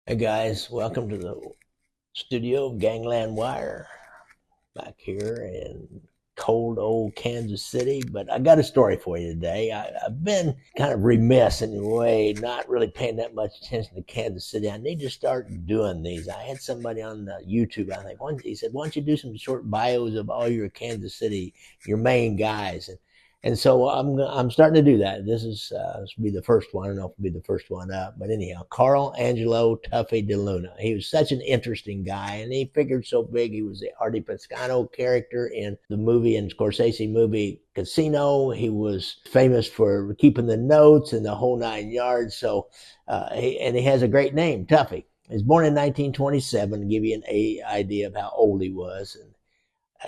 Hey guys, welcome to the studio of Gangland Wire back here in cold old Kansas City. But I got a story for you today. I've been kind of remiss in a way, not really paying that much attention to Kansas City. I need to start doing these. I had somebody on YouTube, I think, he said, why don't you do some short bios of all your Kansas City, your main guys? And so I'm starting to do that. This will be the first one. I don't know if it'll be the first one up, but anyhow, Carl Angelo Tuffy DeLuna. He was such an interesting guy, and he figured so big. He was the Artie Piscano character in the movie, in Scorsese movie Casino. He was famous for keeping the notes and the whole nine yards. So, he has a great name, Tuffy. He was born in 1927, to give you an idea of how old he was. And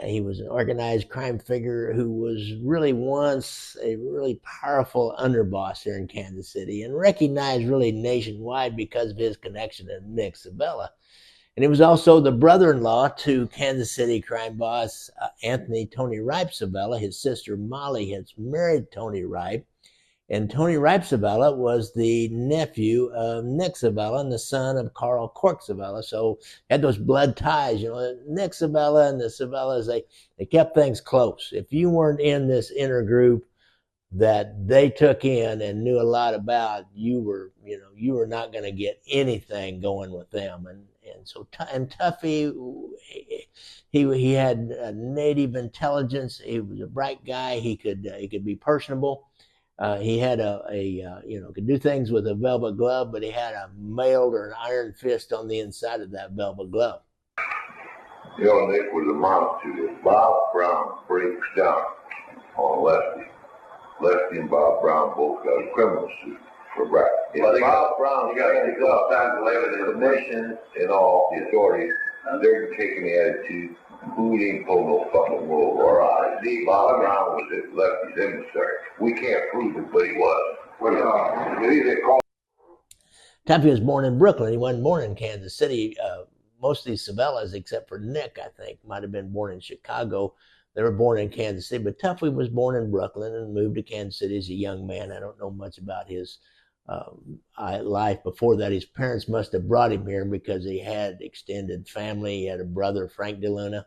he was an organized crime figure who was really once a really powerful underboss here in Kansas City and recognized really nationwide because of his connection to Nick Civella. And he was also the brother-in-law to Kansas City crime boss Anthony Tony Ripe Civella. His sister Molly had married Tony Ripe. And Tony Ripe Civella was the nephew of Nick Civella and the son of Carl Cork Civella. So had those blood ties. You know, Nick Civella and the Civellas, they kept things close. If you weren't in this inner group that they took in and knew a lot about, you were not going to get anything going with them. And so Tuffy, he had a native intelligence. He was a bright guy. He could be personable. He had could do things with a velvet glove, but he had a mailed or an iron fist on the inside of that velvet glove. Nick was a monster. Bob Brown breaks down on Lefty. Lefty and Bob Brown both got a criminal suit for bracket. But Bob Brown got to go outside the commission and all the authorities. They're taking the attitude. Who ain't pull no fucking wool? All right. Bob Brown was his Lefty's emissary. We can't prove it, but he was. Tuffy was born in Brooklyn. He wasn't born in Kansas City. Most of these Civellas, except for Nick, I think, might have been born in Chicago. They were born in Kansas City, but Tuffy was born in Brooklyn and moved to Kansas City as a young man. I don't know much about his life before that. His parents must have brought him here because he had extended family. He had a brother, Frank DeLuna,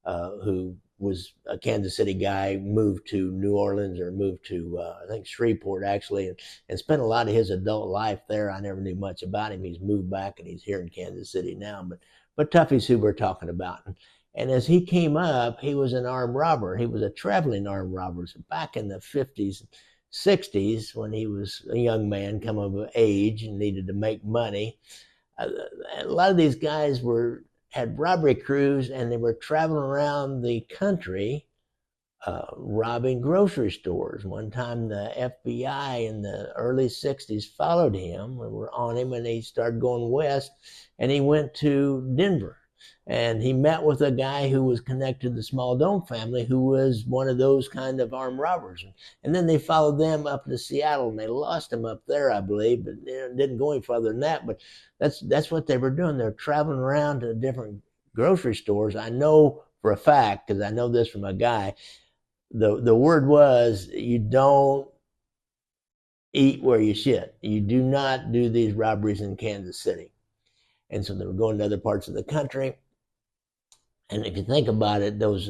who was a Kansas City guy, moved to New Orleans or moved to, I think, Shreveport, actually, and spent a lot of his adult life there. I never knew much about him. He's moved back, and he's here in Kansas City now. But Tuffy's who we're talking about. And as he came up, he was an armed robber. He was a traveling armed robber. So back in the 50s, 60s, when he was a young man, come of age and needed to make money, a lot of these guys had robbery crews, and they were traveling around the country robbing grocery stores. One time the FBI in the early 60s followed him and were on him, and he started going west, and he went to Denver. And he met with a guy who was connected to the Small Dome family, who was one of those kind of armed robbers. And then they followed them up to Seattle, and they lost him up there, I believe, but didn't go any further than that. But that's what they were doing. They're traveling around to different grocery stores. I know for a fact, because I know this from a guy, the word was, you don't eat where you shit. You do not do these robberies in Kansas City. And so they were going to other parts of the country. And if you think about it, those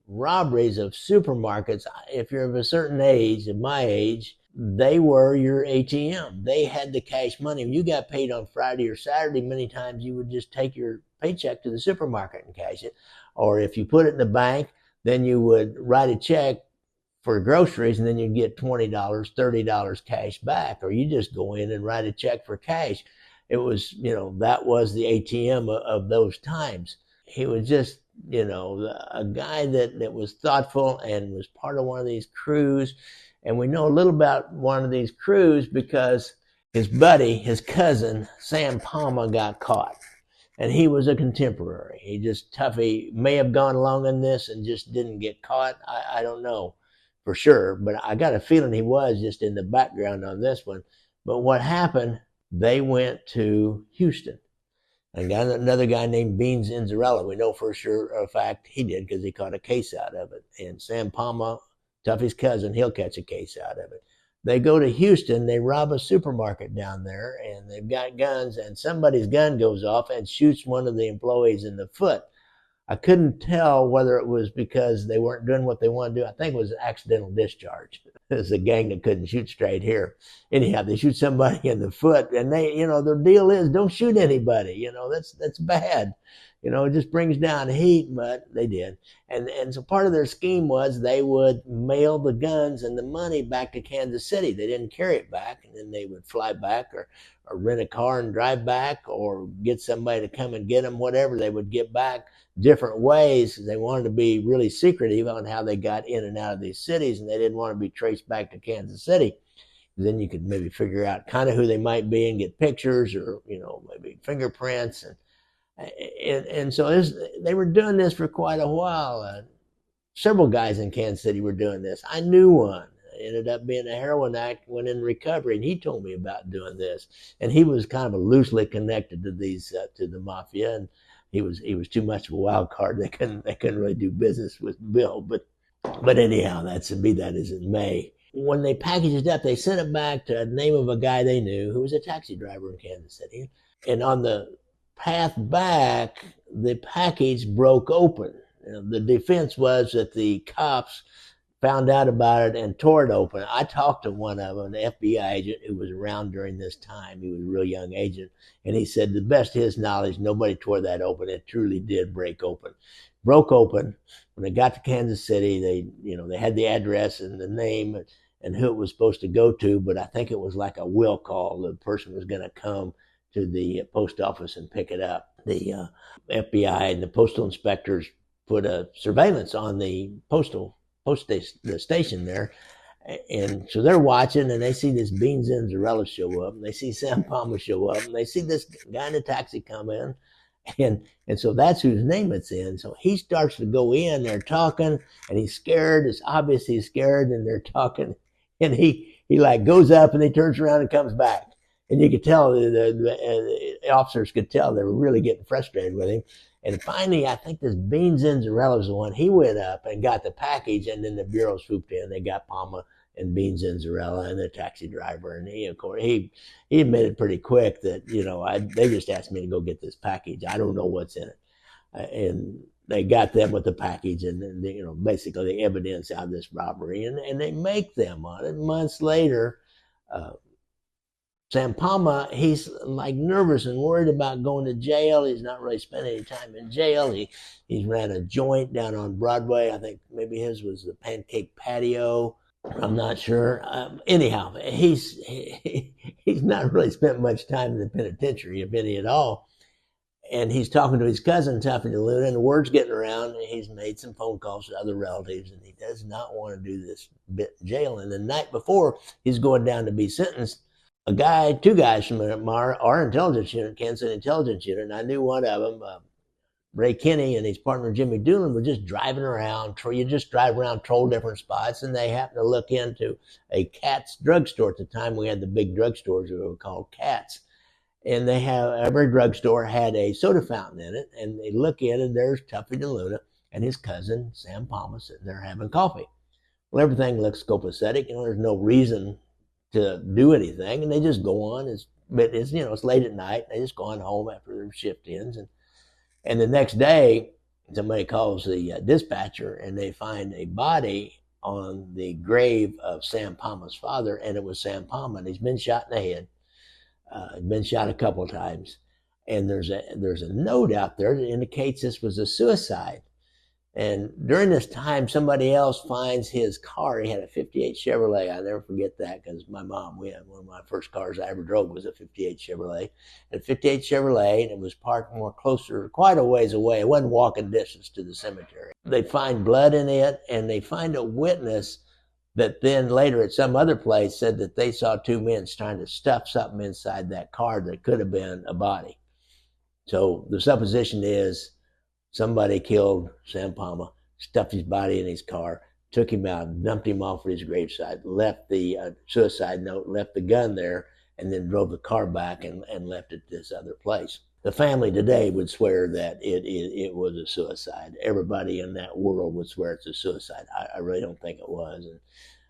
robberies of supermarkets, if you're of a certain age, of my age, they were your ATM. They had the cash money. When you got paid on Friday or Saturday, many times you would just take your paycheck to the supermarket and cash it. Or if you put it in the bank, then you would write a check for groceries, and then you'd get $20, $30 cash back. Or you just go in and write a check for cash. It was, that was the ATM of those times. He was just, a guy that was thoughtful and was part of one of these crews. And we know a little about one of these crews because his buddy, his cousin, Sam Palma, got caught. And he was a contemporary. Tuffy may have gone along in this and just didn't get caught. I don't know for sure, but I got a feeling he was just in the background on this one. But what happened, they went to Houston and got another guy named Beans Inzarella. We know for sure a fact he did because he caught a case out of it. And Sam Palma, Tuffy's cousin, he'll catch a case out of it. They go to Houston, they rob a supermarket down there, and they've got guns, and somebody's gun goes off and shoots one of the employees in the foot. I couldn't tell whether it was because they weren't doing what they wanted to do. I think it was an accidental discharge. It's a gang that couldn't shoot straight here. Anyhow, they shoot somebody in the foot, and they, their deal is don't shoot anybody. That's bad. It just brings down heat, but they did. And so part of their scheme was they would mail the guns and the money back to Kansas City. They didn't carry it back, and then they would fly back or rent a car and drive back or get somebody to come and get them, whatever. They would get back different ways. They wanted to be really secretive on how they got in and out of these cities, and they didn't want to be traced back to Kansas City. Then you could maybe figure out kind of who they might be and get pictures or, maybe fingerprints. And so they were doing this for quite a while. Several guys in Kansas City were doing this. I knew one. Ended up being a heroin addict, went in recovery, and he told me about doing this. And he was kind of loosely connected to to the mafia, and he was too much of a wild card. They couldn't really do business with Bill. But anyhow, be that as it may. When they packaged it up, they sent it back to the name of a guy they knew who was a taxi driver in Kansas City. And on the path back, the package broke open. The defense was that the cops found out about it and tore it open. I talked to one of them, an FBI agent who was around during this time. He was a real young agent. And he said, to the best of his knowledge, nobody tore that open. It truly did break open. Broke open. When they got to Kansas City, they had the address and the name and who it was supposed to go to. But I think it was like a will call. The person was going to come to the post office and pick it up. The FBI and the postal inspectors put a surveillance on the the station there, and so they're watching, and they see this Beans Enzarella show up, and they see Sam Palmer show up, and they see this guy in a taxi come in, and so that's whose name it's in. So he starts to go in, they're talking, and he's scared. It's obvious he's scared, and they're talking, and he like goes up and he turns around and comes back, and you could tell the officers could tell they were really getting frustrated with him. And finally, I think this Beans Enzarella was the one. He went up and got the package, and then the bureau swooped in. They got Palma and Beans Enzarella and the taxi driver. And he, of course, he admitted pretty quick that, they just asked me to go get this package. I don't know what's in it. And they got them with the package and then, basically the evidence out of this robbery. And they make them on it. Months later, Sam Palma, he's like nervous and worried about going to jail. He's not really spent any time in jail. He's ran a joint down on Broadway. I think maybe his was the Pancake Patio. I'm not sure. Anyhow, he's not really spent much time in the penitentiary, if any at all. And he's talking to his cousin, Tuffy DeLuna, and the word's getting around. And he's made some phone calls to other relatives, and he does not want to do this bit in jail. And the night before he's going down to be sentenced, two guys from our intelligence unit, Kansas City Intelligence Unit, and I knew one of them, Ray Kinney and his partner Jimmy Doolin, were just driving around. You just drive around, troll different spots, and they happened to look into a Katz drugstore. At the time, we had the big drugstores that were called Katz. And every drugstore had a soda fountain in it, and they look in, and there's Tuffy DeLuna and his cousin, Sam Palma, sitting there having coffee. Well, everything looks copacetic. There's no reason to do anything, and they just go on. It's late at night. They just go on home after their shift ends, and the next day, somebody calls the dispatcher, and they find a body on the grave of Sam Palma's father, and it was Sam Palma, and he's been shot in the head. Been shot a couple of times, and there's a note out there that indicates this was a suicide. And during this time, somebody else finds his car. He had a 58 Chevrolet. I'll never forget that because my mom, we had one of my first cars I ever drove was a 58 Chevrolet. And a 58 Chevrolet, and it was parked quite a ways away. It wasn't walking distance to the cemetery. They find blood in it, and they find a witness that then later at some other place said that they saw two men trying to stuff something inside that car that could have been a body. So the supposition is somebody killed Sam Palma, stuffed his body in his car, took him out, dumped him off at his graveside, left the suicide note, left the gun there, and then drove the car back and left it this other place. The family today would swear that it was a suicide. Everybody in that world would swear it's a suicide. I really don't think it was.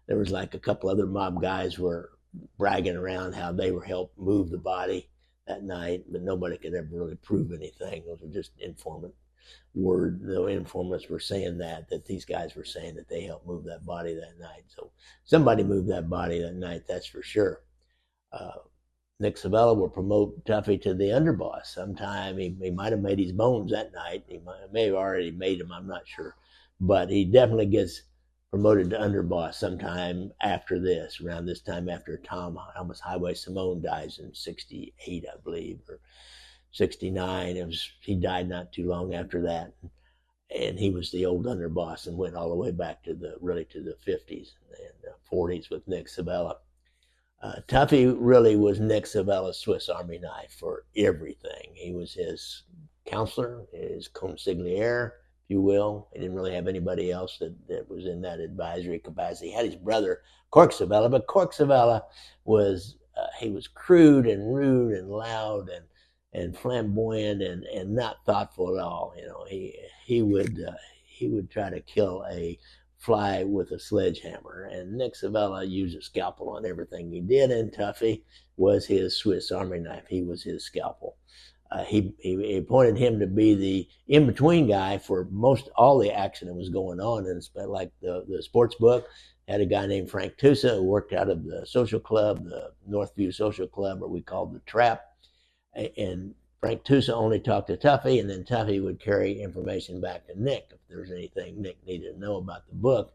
there was like a couple other mob guys were bragging around how they were helped move the body that night, but nobody could ever really prove anything. Those were just informant word. The informants were saying that these guys were saying that they helped move that body that night. So somebody moved that body that night, that's for sure. Nick Civella will promote Tuffy to the underboss sometime. He might have made his bones that night. May have already made them, I'm not sure. But he definitely gets promoted to underboss sometime after this, around this time after Thomas Highway Simone dies in 68, I believe, or 69. He died not too long after that. And he was the old underboss and went all the way back to the 50s and 40s with Nick Civella. Tuffy really was Nick Civella's Swiss Army knife for everything. He was his counselor, his consigliere, if you will. He didn't really have anybody else that was in that advisory capacity. He had his brother, Cork Civella, but Cork Civella was, he was crude and rude and loud and flamboyant and not thoughtful at all. You know, he would try to kill a fly with a sledgehammer, and Nick Civella used a scalpel on everything he did, and Tuffy was his Swiss Army knife. He was his scalpel. He appointed him to be the in-between guy for most all the action that was going on, and like the sports book had a guy named Frank Tusa who worked out of the social club, the Northview Social Club, or we called the Trap, and Frank Tusa only talked to Tuffy, and then Tuffy would carry information back to Nick if there was anything Nick needed to know about the book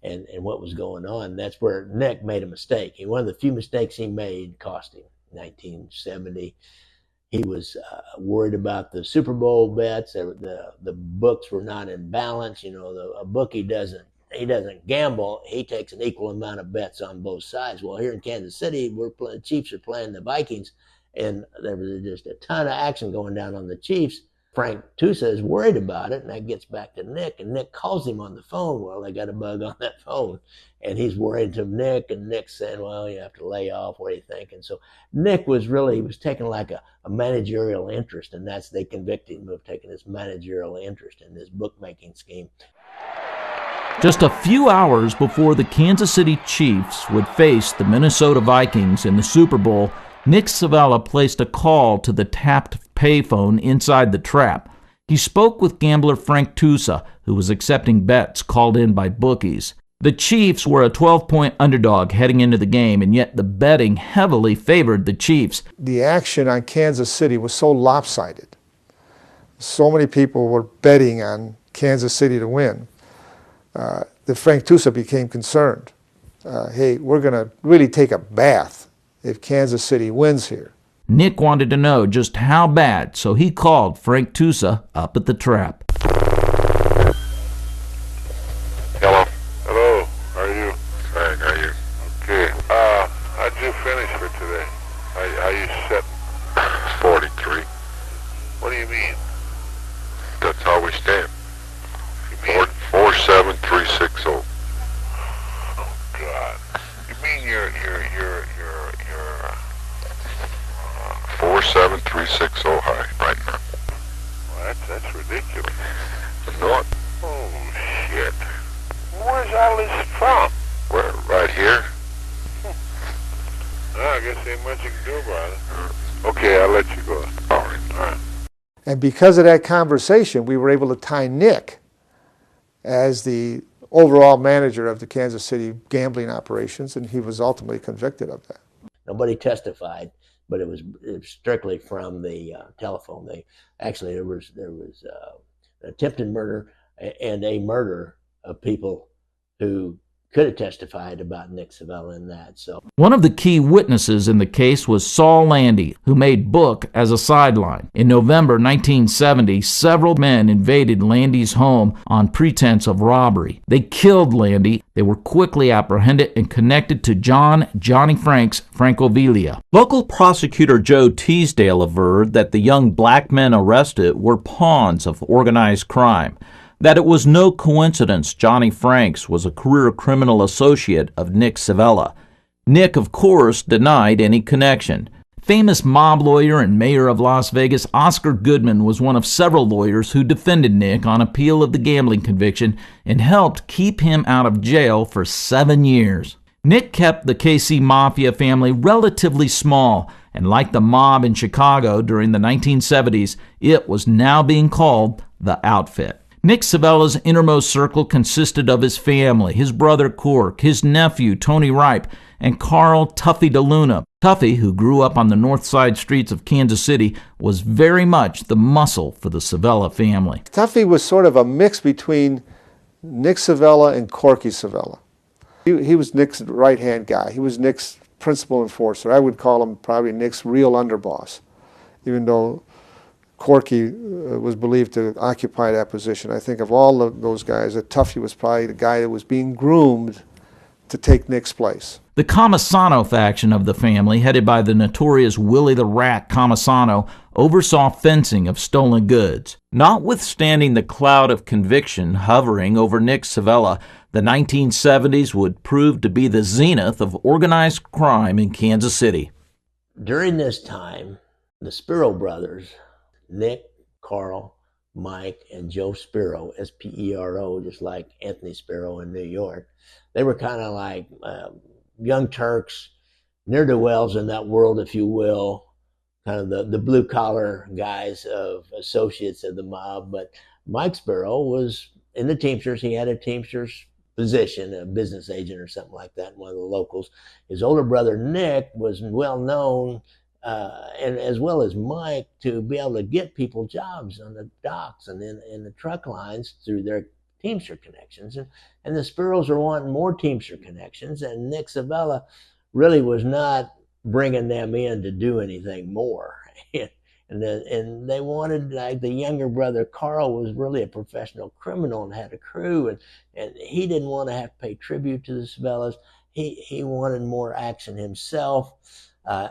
and what was going on. That's where Nick made a mistake. One of the few mistakes he made cost him. 1970, he was worried about the Super Bowl bets. The books were not in balance. You know, a bookie doesn't gamble. He takes an equal amount of bets on both sides. Well, here in Kansas City, Chiefs are playing the Vikings, and there was just a ton of action going down on the Chiefs. Frank Tusa is worried about it, and that gets back to Nick, and Nick calls him on the phone. Well, they got a bug on that phone, and he's worried to Nick, and Nick's saying, well, you have to lay off. What do you think? And so Nick was taking like a managerial interest, and they convicted him of taking this managerial interest in this bookmaking scheme. Just a few hours before the Kansas City Chiefs would face the Minnesota Vikings in the Super Bowl, Nick Civella placed a call to the tapped payphone inside the Trap. He spoke with gambler Frank Tusa, who was accepting bets called in by bookies. The Chiefs were a 12-point underdog heading into the game, and yet the betting heavily favored the Chiefs. The action on Kansas City was so lopsided. So many people were betting on Kansas City to win that Frank Tusa became concerned. Hey, we're going to really take a bath if Kansas City wins here. Nick wanted to know just how bad, so he called Frank Tusa up at the Trap. Hello. Hello. How are you? Fine. How are you? Okay. How'd you finish for today? How you set? 43. What do you mean? That's how we stand. You mean 47360. Oh God. You mean you're 47360 high right now. Well, that's ridiculous. Not. Oh shit. Where's all this from? Where? Right here. I guess ain't much you can do about it. Okay, I'll let you go. All right. And because of that conversation, we were able to tie Nick as the overall manager of the Kansas City gambling operations, and he was ultimately convicted of that. Nobody testified, but it was strictly from the telephone. There was attempted murder and a murder of people who could have testified about Nick Civella in that. So one of the key witnesses in the case was Saul Landy, who made book as a sideline. In November 1970, several men invaded Landy's home on pretense of robbery. They killed Landy. They were quickly apprehended and connected to Johnny Frank's Francovilla. Local prosecutor Joe Teasdale averred that the young black men arrested were pawns of organized crime, that it was no coincidence Johnny Franks was a career criminal associate of Nick Civella. Nick, of course, denied any connection. Famous mob lawyer and mayor of Las Vegas, Oscar Goodman was one of several lawyers who defended Nick on appeal of the gambling conviction and helped keep him out of jail for 7 years. Nick kept the KC Mafia family relatively small, and like the mob in Chicago during the 1970s, it was now being called the Outfit. Nick Civella's innermost circle consisted of his family, his brother Cork, his nephew Tony Ripe, and Carl Tuffy DeLuna. Tuffy, who grew up on the north side streets of Kansas City, was very much the muscle for the Civella family. Tuffy was sort of a mix between Nick Civella and Corky Civella. He was Nick's right-hand guy. He was Nick's principal enforcer. I would call him probably Nick's real underboss, even though Corky was believed to occupy that position. I think of all of those guys, that Tuffy was probably the guy that was being groomed to take Nick's place. The Comisano faction of the family, headed by the notorious Willie the Rat Comisano, oversaw fencing of stolen goods. Notwithstanding the cloud of conviction hovering over Nick Civella, the 1970s would prove to be the zenith of organized crime in Kansas City. During this time, the Spiro brothers, Nick, Carl, Mike, and Joe Spiro, S-P-E-R-O, just like Anthony Spiro in New York, they were kind of like young Turks, ne'er-do-wells in that world, if you will, kind of the blue-collar guys of associates of the mob. But Mike Spiro was in the Teamsters. He had a Teamsters position, a business agent or something like that, one of the locals. His older brother, Nick, was well known, and as well as Mike, to be able to get people jobs on the docks and in the truck lines through their Teamster connections. And the Spiros are wanting more Teamster connections, and Nick Civella really was not bringing them in to do anything more. And they wanted, like the younger brother, Carl, was really a professional criminal and had a crew, and he didn't want to have to pay tribute to the Civellas. He wanted more action himself.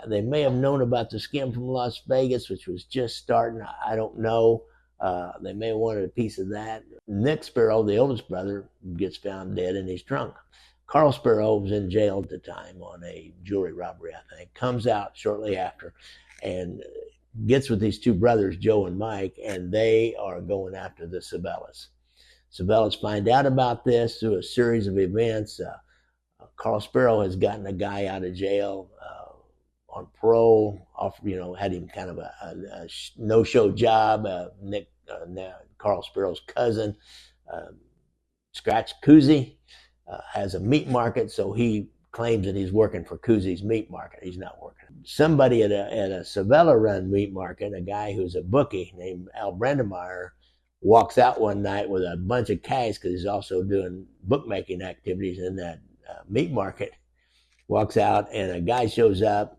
They may have known about the skim from Las Vegas, which was just starting. I don't know. They may have wanted a piece of that. Nick Spiro, the oldest brother, gets found dead in his trunk. Carl Spiro was in jail at the time on a jewelry robbery, I think. Comes out shortly after and gets with these two brothers, Joe and Mike, and they are going after the Civellas. Civellas find out about this through a series of events. Carl Spiro has gotten a guy out of jail on parole, had him kind of a no-show job. Carl Spiro's cousin, Scratch Cousy, has a meat market, so he claims that he's working for Cousy's meat market. He's not working. Somebody at a Civella-run meat market, a guy who's a bookie named Al Brandemeyer, walks out one night with a bunch of cash because he's also doing bookmaking activities in that meat market. Walks out, and a guy shows up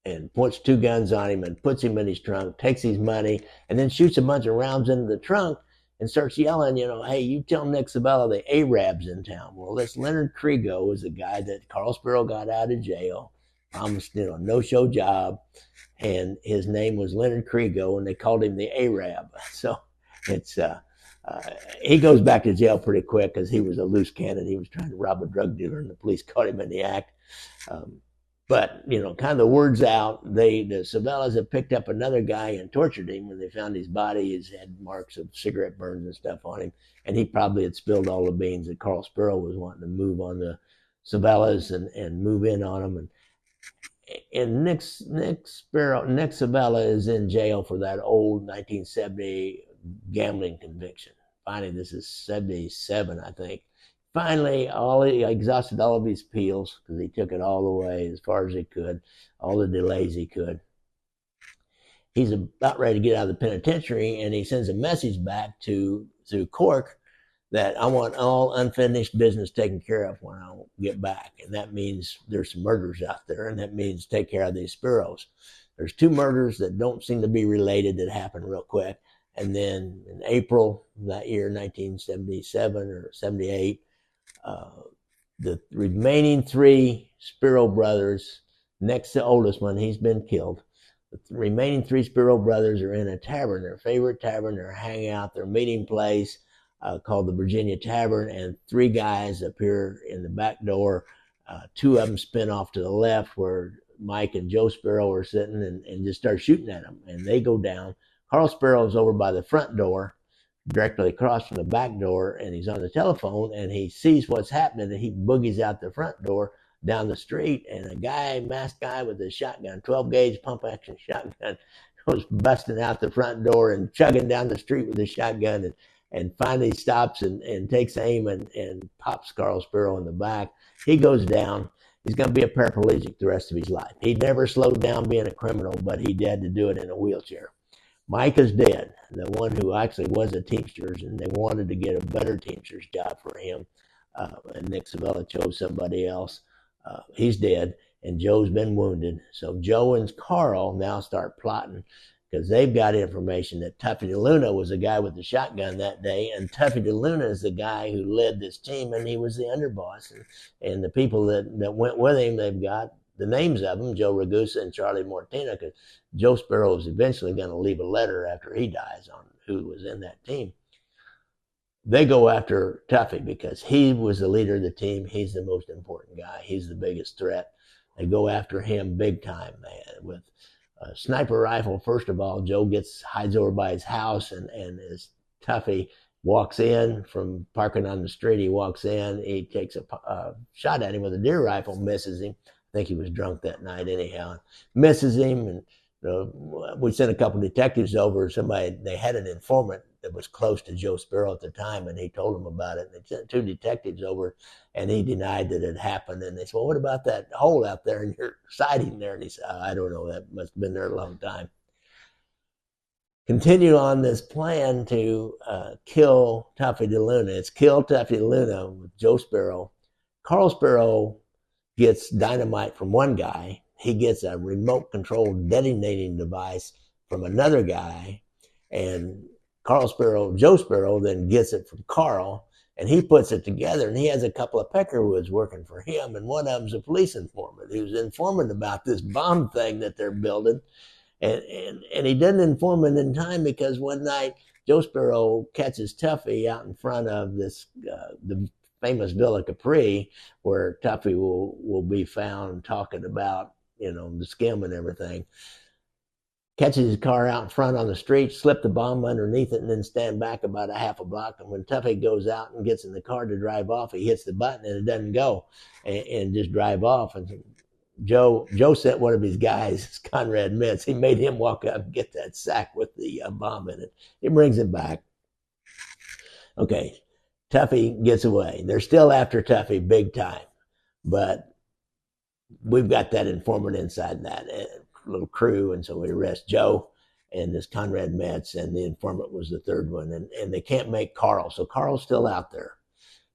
and points two guns on him and puts him in his trunk, takes his money, and then shoots a bunch of rounds into the trunk and starts yelling, hey, you tell Nick Civella the Arab's in town. Well, this Leonard Krigo is the guy that Carl Spiro got out of jail, promised no-show job, and his name was Leonard Krigo, and they called him the Arab. So it's he goes back to jail pretty quick because he was a loose cannon. He was trying to rob a drug dealer, and the police caught him in the act. But, kind of the word's out. The Civellas had picked up another guy and tortured him. When they found his body, he had marks of cigarette burns and stuff on him. And he probably had spilled all the beans that Carl Spiro was wanting to move on the Civellas and move in on them. And Nick Civella is in jail for that old 1970 gambling conviction. Finally, this is 77, I think. Finally, he exhausted all of his appeals because he took it all the way as far as he could, all the delays he could. He's about ready to get out of the penitentiary, and he sends a message back through Cork that I want all unfinished business taken care of when I get back. And that means there's some murders out there, and that means take care of these Spiros. There's two murders that don't seem to be related that happened real quick. And then in April that year, 1977 or 78, the remaining three Spiro brothers, next to the oldest one, he's been killed. The remaining three Spiro brothers are in a tavern, their favorite tavern, their hangout, their meeting place, called the Virginia Tavern, and three guys appear in the back door. Two of them spin off to the left where Mike and Joe Sparrow are sitting and just start shooting at them, and they go down. Carl Sparrow's over by the front door, directly across from the back door, and he's on the telephone, and he sees what's happening, and he boogies out the front door down the street, and a masked guy with a shotgun, 12 gauge pump action shotgun, was busting out the front door and chugging down the street with a shotgun, and finally stops and takes aim and pops Carl Sparrow in the back. He goes down. He's going to be a paraplegic the rest of his life. He never slowed down being a criminal, but he had to do it in a wheelchair. Mike is dead, the one who actually was a Teamsters, and they wanted to get a better Teamsters job for him. And Nick Civella chose somebody else. He's dead, and Joe's been wounded. So Joe and Carl now start plotting, because they've got information that Tuffy DeLuna was the guy with the shotgun that day, and Tuffy DeLuna is the guy who led this team, and he was the underboss. And the people that went with him, they've got the names of them, Joe Ragusa and Charlie Mortina, because Joe Sparrow is eventually going to leave a letter after he dies on who was in that team. They go after Tuffy because he was the leader of the team. He's the most important guy. He's the biggest threat. They go after him big time, man, with a sniper rifle. First of all, Joe hides over by his house, and as Tuffy walks in from parking on the street, he walks in, he takes a shot at him with a deer rifle, misses him. I think he was drunk that night anyhow. Misses him, and we sent a couple detectives over. They had an informant that was close to Joe Sparrow at the time, and he told them about it. And they sent two detectives over, and he denied that it happened. And they said, well, what about that hole out there in your siding there? And he said, I don't know, that must have been there a long time. Continue on this plan to kill Tuffy DeLuna. It's kill Tuffy DeLuna with Joe Sparrow. Carl Sparrow gets dynamite from one guy. He gets a remote controlled detonating device from another guy, and Joe Sparrow then gets it from Carl, and he puts it together, and he has a couple of peckerwoods working for him, and one of them's a police informant who's informing about this bomb thing that they're building, and he didn't inform it in time, because one night Joe Sparrow catches Tuffy out in front of this the famous Villa Capri, where Tuffy will be found talking about, the skim and everything. Catches his car out in front on the street, slip the bomb underneath it, and then stand back about a half a block. And when Tuffy goes out and gets in the car to drive off, he hits the button and it doesn't go, and just drive off. And Joe sent one of his guys, Conrad Mintz. He made him walk up and get that sack with the bomb in it. He brings it back. Okay, Tuffy gets away. They're still after Tuffy big time, but we've got that informant inside that little crew, and so we arrest Joe and this Conrad Metz, and the informant was the third one, and they can't make Carl, so Carl's still out there.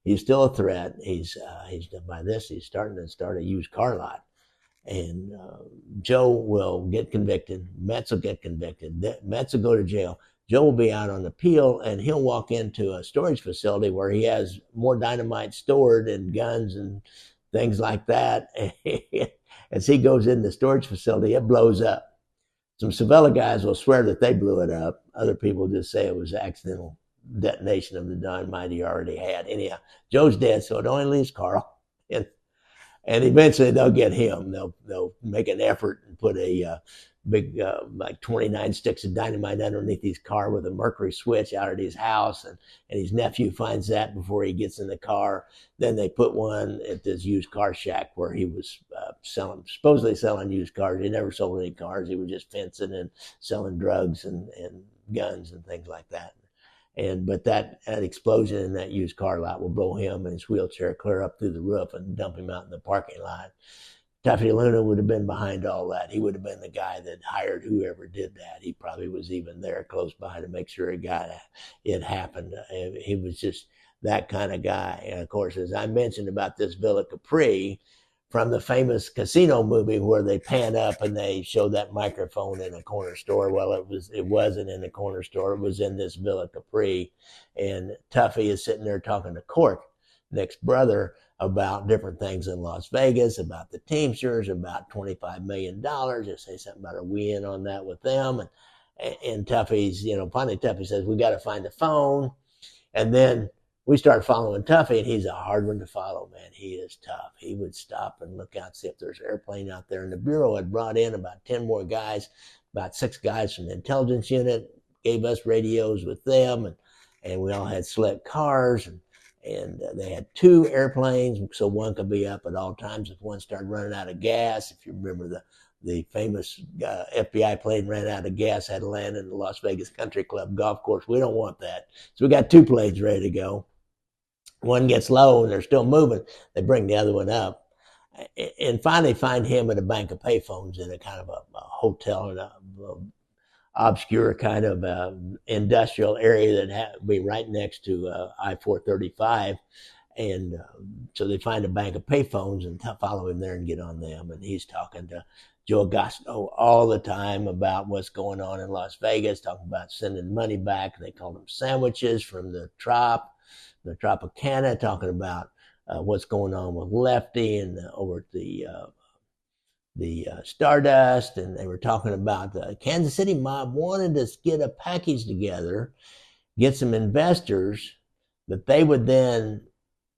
He's still a threat. He's by this, he's starting to start a used car lot, and Joe will get convicted. Metz will get convicted. Metz will go to jail. Joe will be out on appeal, and he'll walk into a storage facility where he has more dynamite stored and guns and things like that. As he goes in the storage facility, it blows up. Some Civella guys will swear that they blew it up. Other people just say it was accidental detonation of the dynamite he already had. Anyhow, Joe's dead, so it only leaves Carl. And eventually they'll get him. They'll make an effort and put a big, like 29 sticks of dynamite underneath his car with a mercury switch out at his house. And his nephew finds that before he gets in the car. Then they put one at this used car shack where he was supposedly selling used cars. He never sold any cars. He was just fencing and selling drugs and guns and things like that. But that explosion in that used car lot will blow him and his wheelchair clear up through the roof and dump him out in the parking lot. Tuffy DeLuna would have been behind all that. He would have been the guy that hired whoever did that. He probably was even there close by to make sure it happened. He was just that kind of guy. And of course, as I mentioned about this Villa Capri, from the famous casino movie where they pan up and they show that microphone in a corner store. Well, it wasn't in the corner store. It was in this Villa Capri. And Tuffy is sitting there talking to Cork, Nick's brother, about different things in Las Vegas, about the Teamsters, about $25 million. Just say something about a win on that with them. And Tuffy's, finally Tuffy says, we got to find a phone. And then we started following Tuffy, and he's a hard one to follow, man. He is tough. He would stop and look out, see if there's an airplane out there. And the Bureau had brought in about 10 more guys, about 6 guys from the intelligence unit, gave us radios with them, and we all had select cars, and they had 2 airplanes, so one could be up at all times if one started running out of gas. If you remember the famous FBI plane ran out of gas, had to land in the Las Vegas Country Club golf course. We don't want that. So we got 2 planes ready to go. One gets low and they're still moving. They bring the other one up. And finally find him at a bank of payphones in a kind of a hotel in a obscure kind of industrial area that would be right next to I-435. And so they find a bank of payphones and follow him there and get on them. And he's talking to Joe Augusto all the time about what's going on in Las Vegas, talking about sending money back. They called them sandwiches from the Tropicana, talking about what's going on with Lefty and over at the Stardust. And they were talking about the Kansas City mob wanted to get a package together, get some investors that they would then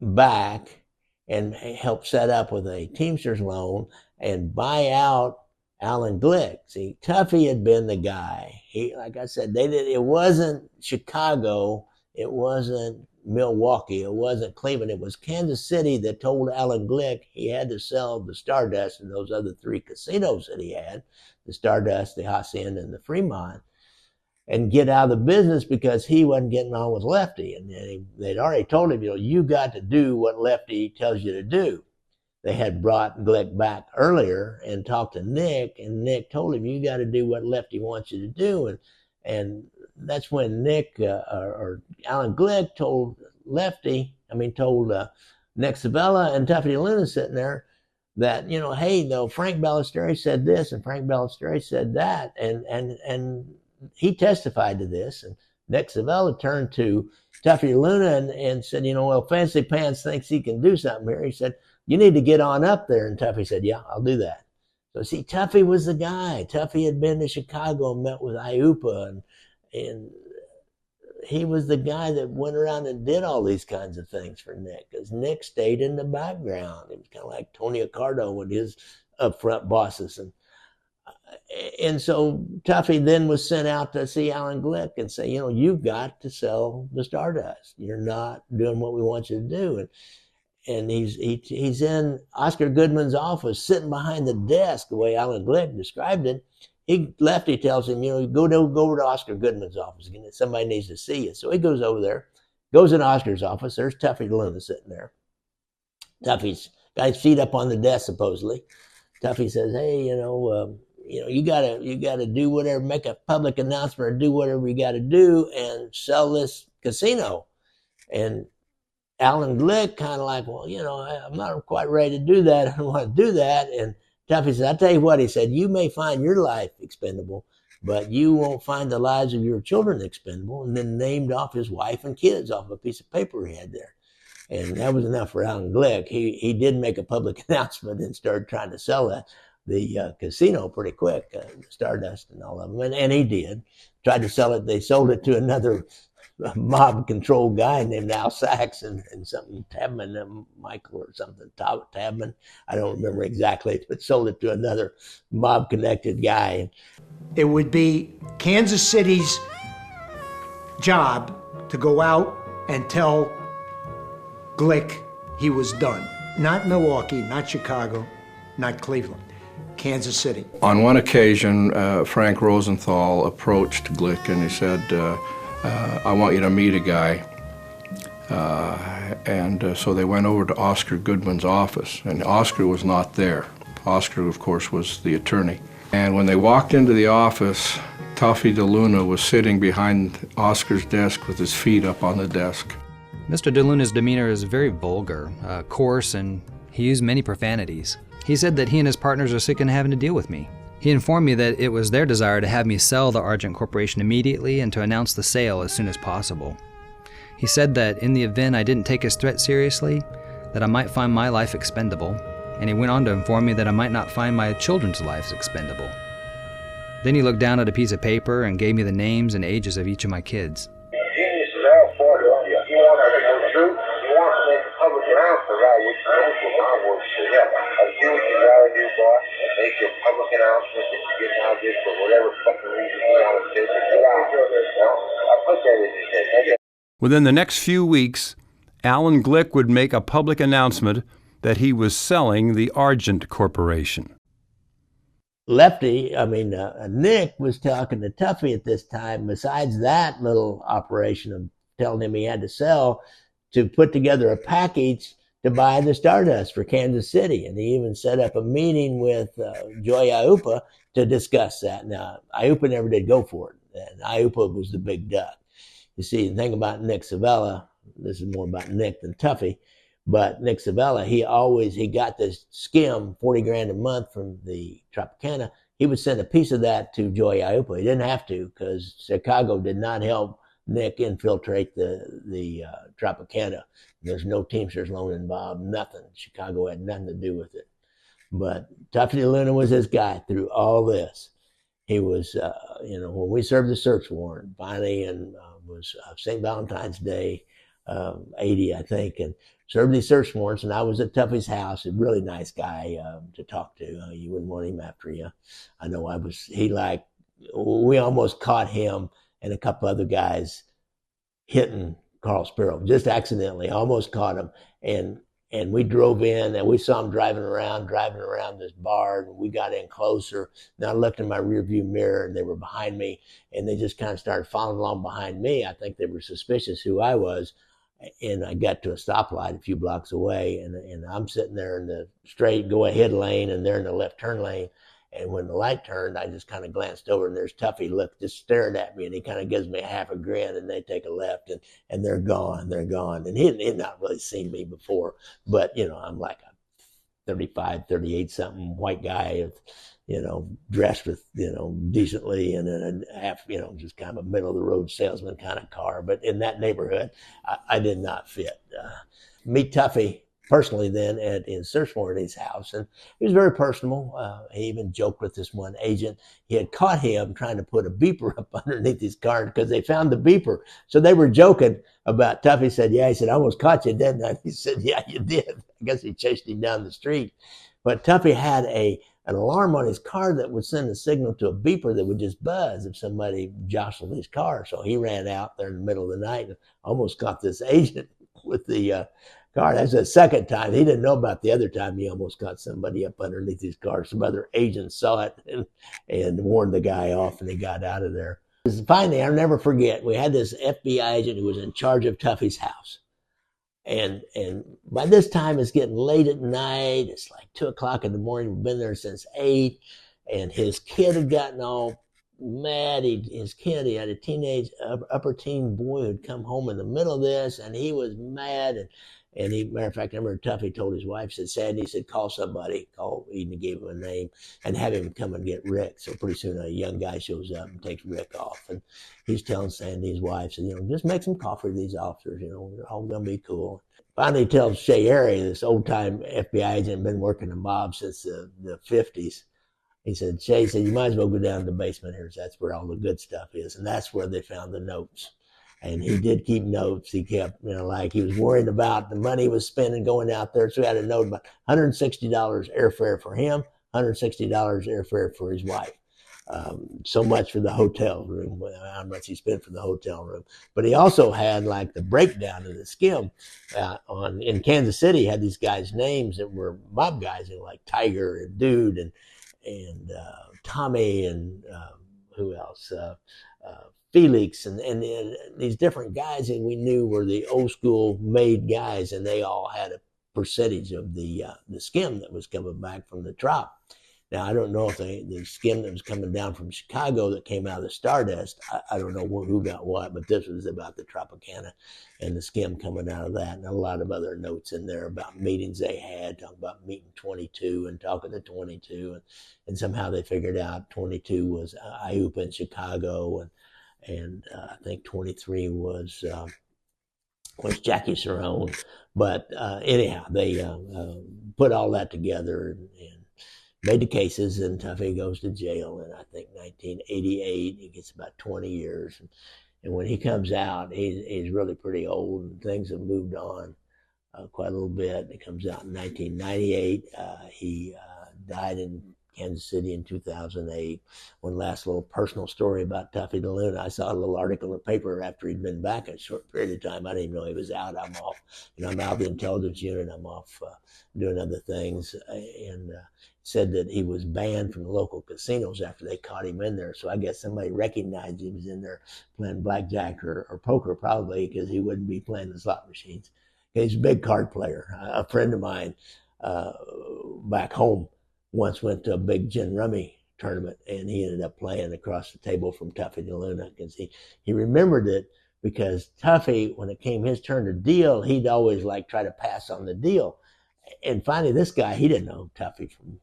back and help set up with a Teamsters loan and buy out Alan Glick. See, Tuffy had been the guy. He, like I said, it wasn't Chicago, it wasn't Milwaukee, it wasn't Cleveland, it was Kansas City that told Alan Glick he had to sell the Stardust and those other 3 casinos that he had, the Stardust, the Hacienda, and the Fremont, and get out of the business because he wasn't getting on with Lefty. And they'd already told him, you got to do what Lefty tells you to do. They had brought Glick back earlier and talked to Nick, and Nick told him, you got to do what Lefty wants you to do. And that's when Nick or Alan Glick told Nick Civella and Tuffy DeLuna sitting there that, hey, though, Frank Ballesteri said this and Frank Ballesteri said that. And he testified to this. And Nick Civella turned to Tuffy DeLuna and said, well, Fancy Pants thinks he can do something here. He said, you need to get on up there. And Tuffy said, yeah, I'll do that. So see, Tuffy was the guy. Tuffy had been to Chicago and met with IUPA, and he was the guy that went around and did all these kinds of things for Nick, because Nick stayed in the background. He was kind of like Tony Accardo with his upfront bosses. And so Tuffy then was sent out to see Alan Glick and say, you've got to sell the Stardust. You're not doing what we want you to do. And he's in Oscar Goodman's office, sitting behind the desk, the way Alan Glick described it. Lefty tells him, go over to Oscar Goodman's office. Somebody needs to see you. So he goes over there, goes in Oscar's office. There's Tuffy DeLuna sitting there. Tuffy's got his feet up on the desk, supposedly. Tuffy says, hey, you gotta do whatever, make a public announcement or do whatever you gotta do and sell this casino. And Alan Glick kind of like, well, I'm not quite ready to do that. I don't want to do that. And Tuffy said, I'll tell you what, he said, you may find your life expendable, but you won't find the lives of your children expendable. And then named off his wife and kids off a piece of paper he had there. And that was enough for Alan Glick. He did make a public announcement and started trying to sell the casino pretty quick, Stardust and all of them. And he did. Tried to sell it. They sold it to another mob-controlled guy named Al Sachs and something Tabman, Michael or something, Tabman. I don't remember exactly, but sold it to another mob-connected guy. It would be Kansas City's job to go out and tell Glick he was done. Not Milwaukee, not Chicago, not Cleveland. Kansas City. On one occasion, Frank Rosenthal approached Glick and he said, I want you to meet a guy. So they went over to Oscar Goodman's office, and Oscar was not there. Oscar, of course, was the attorney. And when they walked into the office, Tuffy DeLuna was sitting behind Oscar's desk with his feet up on the desk. Mr. DeLuna's demeanor is very vulgar, coarse, and he used many profanities. He said that he and his partners are sick of having to deal with me. He informed me that it was their desire to have me sell the Argent Corporation immediately and to announce the sale as soon as possible. He said that in the event I didn't take his threat seriously, that I might find my life expendable, and he went on to inform me that I might not find my children's lives expendable. Then he looked down at a piece of paper and gave me the names and ages of each of my kids. You want to know the truth? what you gotta do, boss? Make your public announcement that you're getting out of this for whatever fucking reason you want to say. Get out. No, I put that in your head. Within the next few weeks, Alan Glick would make a public announcement that he was selling the Argent Corporation. Nick was talking to Tuffy at this time, besides that little operation of telling him he had to sell, to put together a package to buy the Stardust for Kansas City. And he even set up a meeting with Joy Iupa to discuss that. Now, Iupa never did go for it, and Iupa was the big duck. You see, the thing about Nick Civella, this is more about Nick than Tuffy, but Nick Civella, he got this skim, 40 grand a month from the Tropicana. He would send a piece of that to Joy Iupa. He didn't have to, because Chicago did not help Nick infiltrate the Tropicana. There's no Teamsters loan involved, nothing. Chicago had nothing to do with it. But Tuffy DeLuna was his guy through all this. He was, when we served the search warrant, finally, and was St. Valentine's Day, 80, I think, and served these search warrants, and I was at Tuffy's house, a really nice guy to talk to. You wouldn't want him after you. I know we almost caught him and a couple other guys hitting Carl Sparrow, just accidentally, almost caught him. And we drove in, and we saw him driving around this bar, and we got in closer. And I looked in my rearview mirror, and they were behind me, and they just kind of started following along behind me. I think they were suspicious who I was. And I got to a stoplight a few blocks away, and I'm sitting there in the straight go-ahead lane, and they're in the left turn lane. And when the light turned, I just kind of glanced over, and there's Tuffy just staring at me, and he kind of gives me a half a grin, and they take a left, and they're gone. And he had not really seen me before, but, I'm like a 35, 38 something white guy, dressed with, decently, and then a half, just kind of a middle of the road salesman kind of car. But in that neighborhood, I did not fit. Meet Tuffy personally then at his search warrant at his house, and he was very personable. He even joked with this one agent. He had caught him trying to put a beeper up underneath his car because they found the beeper. So they were joking about Tuffy. Said, "Yeah," he said, "I almost caught you, didn't I?" He said, "Yeah, you did." I guess he chased him down the street. But Tuffy had an alarm on his car that would send a signal to a beeper that would just buzz if somebody jostled his car. So he ran out there in the middle of the night and almost caught this agent with the car. That's the second time. He didn't know about the other time he almost got somebody up underneath his car. Some other agents saw it and warned the guy off, and he got out of there. Finally, I'll never forget, we had this FBI agent who was in charge of Tuffy's house. And by this time, it's getting late at night. It's like 2 o'clock in the morning. We've been there since 8. And his kid had gotten all mad. He had a teenage, upper teen boy who'd come home in the middle of this, and he was mad. And matter of fact, I remember Tuffy told his wife, said, "Sandy," he said, "call somebody." He gave him a name and have him come and get Rick. So pretty soon a young guy shows up and takes Rick off. And he's telling Sandy's wife, said, "Just make some coffee for these officers. They're all going to be cool." Finally, he tells Shay Airy, this old-time FBI agent, been working the mob since the 50s. He said, "Shay," said, "you might as well go down to the basement here. That's where all the good stuff is." And that's where they found the notes. And he did keep notes. He kept, like he was worried about the money he was spending going out there. So he had a note about $160 airfare for him, $160 airfare for his wife. So much for the hotel room, how much he spent for the hotel room. But he also had like the breakdown of the skim in Kansas City. He had these guys' names that were mob guys, like Tiger and Dude and Tommy and who else? Felix and these different guys that we knew were the old school made guys, and they all had a percentage of the skim that was coming back from the trop. Now, I don't know if the skim that was coming down from Chicago that came out of the Stardust, I don't know who got what, but this was about the Tropicana and the skim coming out of that, and a lot of other notes in there about meetings they had, talking about meeting 22 and talking to 22, and somehow they figured out 22 was Iupa in Chicago, and I think 23 was Jackie Cerrone. But anyhow, they put all that together and made the cases, and Tuffy goes to jail in, I think, 1988. He gets about 20 years. And when he comes out, he's really pretty old, and things have moved on. quite a little bit. It comes out in 1998. He died in Kansas City in 2008. One last little personal story about Tuffy DeLuna. I saw a little article in the paper after he'd been back a short period of time. I didn't even know he was out. I'm off. I'm out of the intelligence unit. I'm off doing other things. And said that he was banned from the local casinos after they caught him in there. So I guess somebody recognized he was in there playing blackjack or poker, probably, because he wouldn't be playing the slot machines. He's a big card player. A friend of mine back home once went to a big gin rummy tournament, and he ended up playing across the table from Tuffy DeLuna because he remembered it, because Tuffy, when it came his turn to deal, he'd always try to pass on the deal. And finally, this guy, he didn't know Tuffy from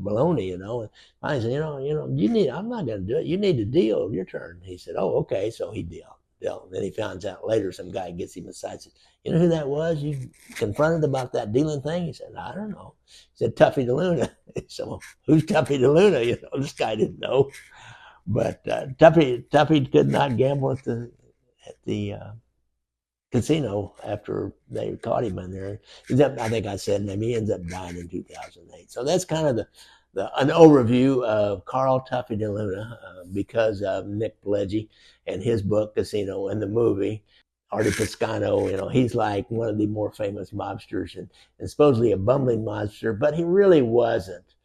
baloney, And finally said, I'm not going to do it. You need to deal. Your turn. He said, oh, okay. So he dealt. And then he finds out later, some guy gets him aside, says, you know who that was you confronted about that dealing thing? He said, I don't know. He said, Tuffy DeLuna. So who's Tuffy DeLuna? This guy didn't know. But Tuffy could not gamble at the casino after they caught him in there. I think I said name. He ends up dying in 2008. So that's kind of an overview of Carl Tuffy DeLuna because of Nick Pileggi and his book Casino and the movie. Artie Piscano, he's like one of the more famous mobsters and supposedly a bumbling mobster, but he really wasn't.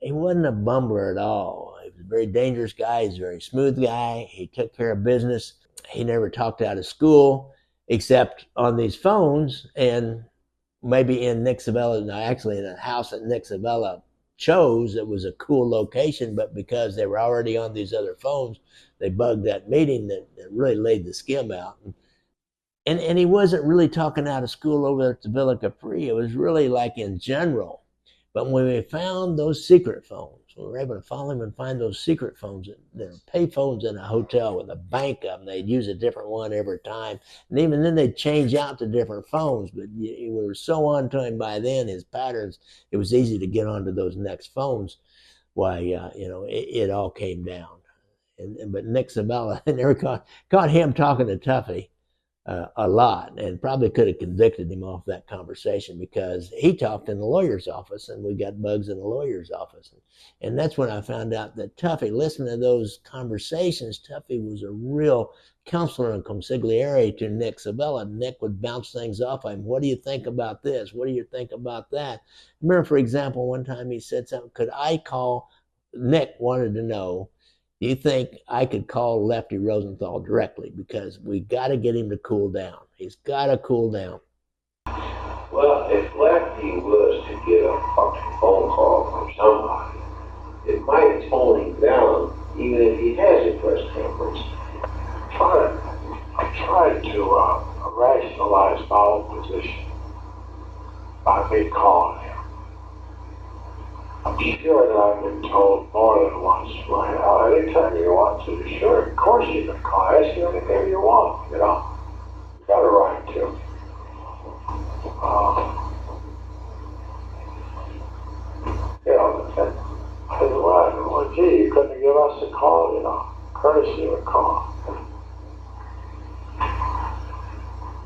He wasn't a bumbler at all. He was a very dangerous guy. He's a very smooth guy. He took care of business. He never talked out of school except on these phones, and maybe in Nick Civella, actually in a house that Nick Civella chose. It was a cool location, but because they were already on these other phones, they bugged that meeting that really laid the skim out. And he wasn't really talking out of school over there at the Villa Capri. It was really like in general. But when we found those secret phones, we were able to follow him and find those secret phones that are pay phones in a hotel with a bank of them. They'd use a different one every time. And even then they'd change out to different phones. But we were so on to him by then, his patterns, it was easy to get onto those next phones. Why, it all came down. But Nick Civella, I never caught him talking to Tuffy a lot, and probably could have convicted him off that conversation, because he talked in the lawyer's office and we got bugs in the lawyer's office. And that's when I found out that Tuffy, listening to those conversations, Tuffy was a real counselor and consigliere to Nick Civella. Nick would bounce things off him. What do you think about this? What do you think about that? Remember, for example, one time he said something, Nick wanted to know, do you think I could call Lefty Rosenthal directly? Because we got to get him to cool down. He's got to cool down. Well, if Lefty was to get a fucking phone call from somebody, it might tone him down, even if he has a press conference. I'm trying to rationalize my own position by me calling him. I'm sure that I've been told more than once, anytime you want to, sure, of course you can call, ask you anything you want, You got a right to. Well, gee, you couldn't give us a call, courtesy of a call.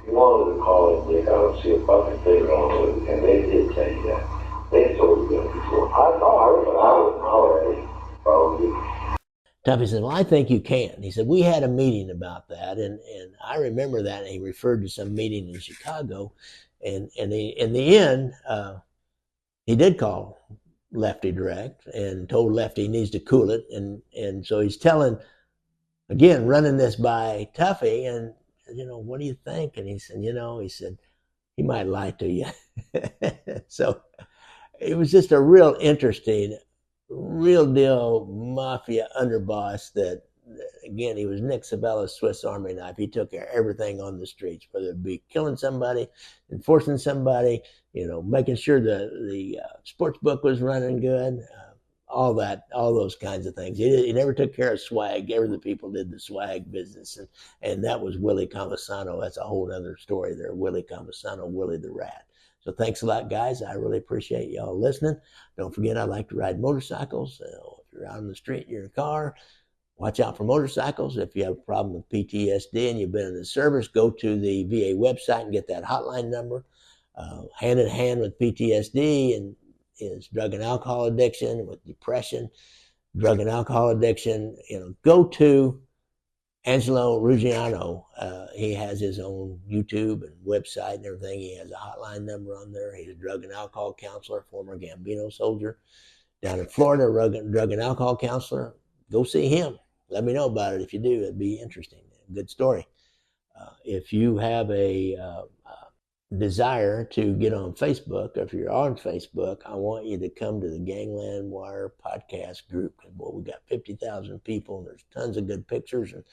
You wanted to call him, Nick, I don't see a fucking thing wrong with it, and they did tell you that. They told you that before. I thought I wouldn't already. Probably. Tuffy said, well, I think you can. He said, we had a meeting about that, and I remember that, and he referred to some meeting in Chicago, and in the end, he did call Lefty direct and told Lefty he needs to cool it, and so he's telling, again, running this by Tuffy, and, what do you think? And he said, he might lie to you. So it was just a real interesting, real deal mafia underboss that, again, he was Nick Civella's Swiss Army knife. He took care of everything on the streets, whether it be killing somebody, enforcing somebody, making sure the sports book was running good, all those kinds of things. He never took care of swag. Every the people did the swag business, and that was Willie Comisano. That's a whole other story there. Willie Comisano, Willie the Rat. So thanks a lot, guys. I really appreciate y'all listening. Don't forget, I like to ride motorcycles. If you're out on the street, you're in a car, watch out for motorcycles. If you have a problem with PTSD and you've been in the service, go to the VA website and get that hotline number. hand in hand with PTSD and is drug and alcohol addiction, with depression, drug and alcohol addiction. Go to Angelo Ruggiano. He has his own YouTube and website and everything. He has a hotline number on there. He's a drug and alcohol counselor, former Gambino soldier down in Florida, drug and alcohol counselor. Go see him. Let me know about it if you do. It'd be interesting. Good story. If you have a desire to get on Facebook, or if you're on Facebook, I want you to come to the Gangland Wire podcast group. Boy, we got 50,000 people, and there's tons of good pictures and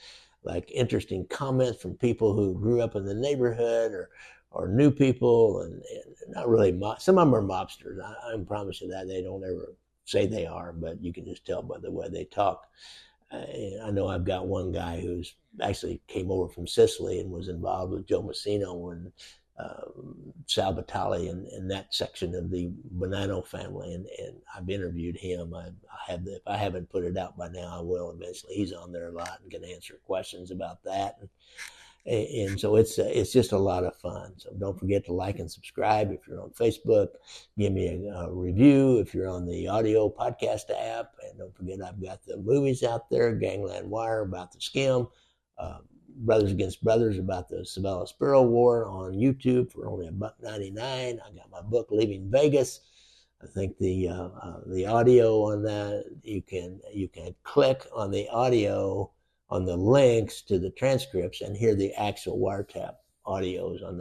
interesting comments from people who grew up in the neighborhood or new people, and not really. Some of them are mobsters. I can promise you that. They don't ever say they are, but you can just tell by the way they talk. I know I've got one guy who's actually came over from Sicily and was involved with Joe Massino and Sal Batali and that section of the Bonanno family, and I've interviewed him. If I haven't put it out by now, I will eventually. He's on there a lot and can answer questions about that, and so it's just a lot of fun. So don't forget to like and subscribe if you're on Facebook. Give me a review if you're on the audio podcast app, and don't forget I've got the movies out there, Gangland Wire about the Skim, Brothers Against Brothers about the Civella Spiro War on YouTube for only $1.99. I got my book Leaving Vegas. I think the audio on that, you can click on the audio on the links to the transcripts and hear the actual wiretap audios on the